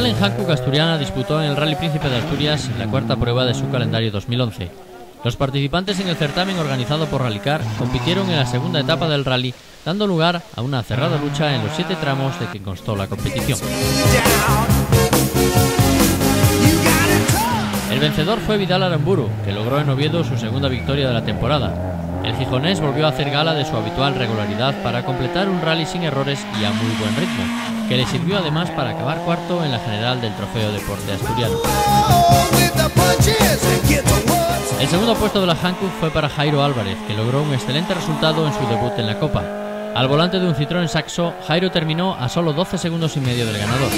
Challenge Hankook asturiana disputó en el Rally Príncipe de Asturias la cuarta prueba de su calendario 2011. Los participantes en el certamen organizado por Rallycar compitieron en la segunda etapa del rally, dando lugar a una cerrada lucha en los 7 tramos de que constó la competición. El vencedor fue Vidal Aramburu, que logró en Oviedo su segunda victoria de la temporada. El gijonés volvió a hacer gala de su habitual regularidad para completar un rally sin errores y a muy buen ritmo, que le sirvió además para acabar cuarto en la general del Trofeo Deporte Asturiano. El segundo puesto de la Hankook fue para Jairo Álvarez, que logró un excelente resultado en su debut en la Copa. Al volante de un Citroën Saxo, Jairo terminó a solo 12 segundos y medio del ganador.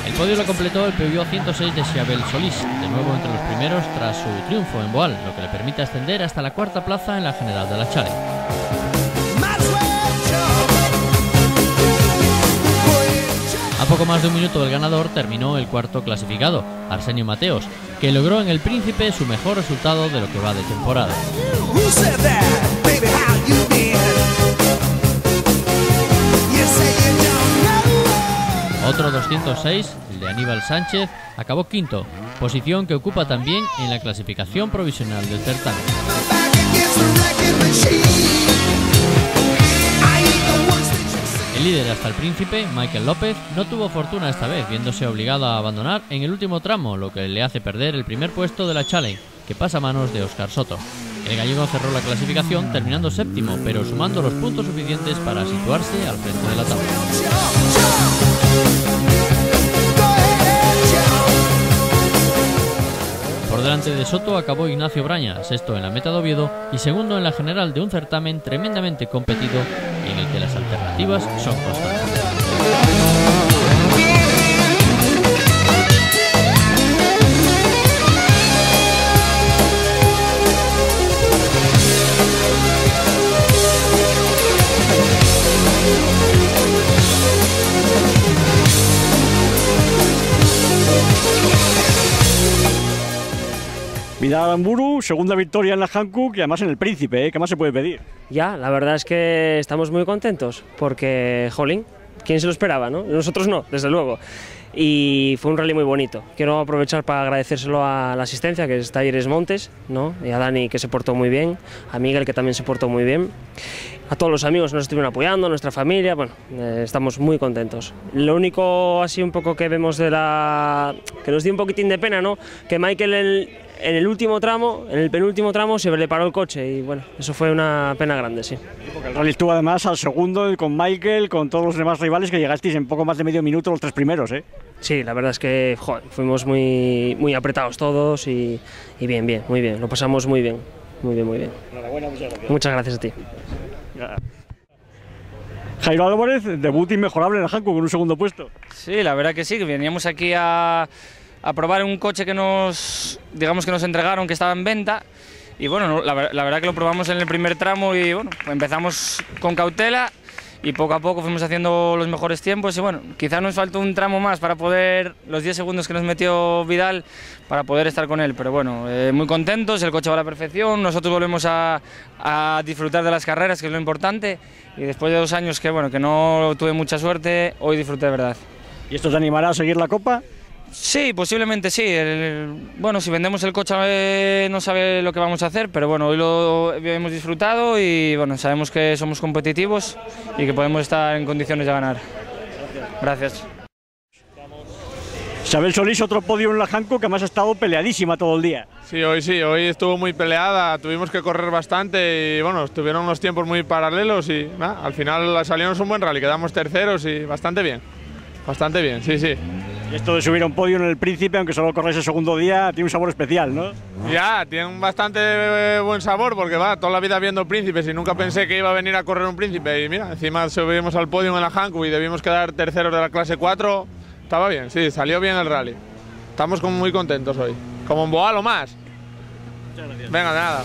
El podio lo completó el Peugeot 106 de Xiabel Solís, de nuevo entre los primeros tras su triunfo en Boal, lo que le permite ascender hasta la cuarta plaza en la general de la Challenge. A poco más de un minuto del ganador terminó el cuarto clasificado, Arsenio Mateos, que logró en el Príncipe su mejor resultado de lo que va de temporada. Otro 206, el de Aníbal Sánchez, acabó quinto, posición que ocupa también en la clasificación provisional del certamen. El líder hasta el Príncipe, Michael López, no tuvo fortuna esta vez, viéndose obligado a abandonar en el último tramo, lo que le hace perder el primer puesto de la Challenge, que pasa a manos de Óscar Soto. El gallego cerró la clasificación terminando séptimo, pero sumando los puntos suficientes para situarse al frente de la tabla. Por delante de Soto acabó Ignacio Braña, sexto en la meta de Oviedo y segundo en la general de un certamen tremendamente competido en el que las alternativas son constantes. Vidal Aramburu, segunda victoria en la Hankook y además en el Príncipe, ¿qué más se puede pedir? Ya, la verdad es que estamos muy contentos porque, jolín, ¿quién se lo esperaba, no? Nosotros no, desde luego. Y fue un rally muy bonito. Quiero aprovechar para agradecérselo a la asistencia, que es Talleres Montes, ¿no? Y a Dani, que se portó muy bien, a Miguel, que también se portó muy bien, a todos los amigos que nos estuvieron apoyando, a nuestra familia, bueno, estamos muy contentos. Lo único así un poco que vemos que nos dio un poquitín de pena, ¿no? Que Michael en el último tramo, en el penúltimo tramo, se le paró el coche y bueno, eso fue una pena grande, sí. Porque el rally estuvo además al segundo con Michael, con todos los demás rivales, que llegasteis en poco más de medio minuto los 3 primeros, ¿eh? Sí, la verdad es que joder, fuimos muy apretados todos y bien, muy bien, lo pasamos muy bien. Enhorabuena, muchas gracias. Muchas gracias a ti. Jairo Álvarez, debut inmejorable en la Hankook con un segundo puesto. Sí, la verdad que sí, que veníamos aquí a probar un coche que nos entregaron, que estaba en venta, y bueno, la verdad que lo probamos en el primer tramo y bueno, empezamos con cautela y poco a poco fuimos haciendo los mejores tiempos y bueno, quizás nos faltó un tramo más para poder, los 10 segundos que nos metió Vidal, para poder estar con él, pero bueno, muy contentos, el coche va a la perfección, nosotros volvemos a disfrutar de las carreras, que es lo importante, y después de 2 años que bueno, que no tuve mucha suerte, hoy disfruté de verdad. ¿Y esto te animará a seguir la Copa? Sí, posiblemente sí. Bueno, si vendemos el coche no sabe lo que vamos a hacer, pero bueno, hoy lo hemos disfrutado y bueno, sabemos que somos competitivos y que podemos estar en condiciones de ganar. Gracias. Xiabel Solís, otro podio en la Hankook, que además ha estado peleadísima todo el día. Sí, hoy estuvo muy peleada, tuvimos que correr bastante y bueno, estuvieron unos tiempos muy paralelos y al final salieron un buen rally, quedamos terceros y bastante bien, sí. Y esto de subir a un podio en el Príncipe, aunque solo corres el segundo día, tiene un sabor especial, ¿no? Ya, tiene un bastante buen sabor porque va toda la vida viendo príncipes y nunca pensé que iba a venir a correr un príncipe y mira, encima subimos al podio en la Hankook y debimos quedar terceros de la clase 4, estaba bien, sí, salió bien el rally. Estamos muy contentos hoy, como en Boal o más. Muchas gracias. Venga, de nada.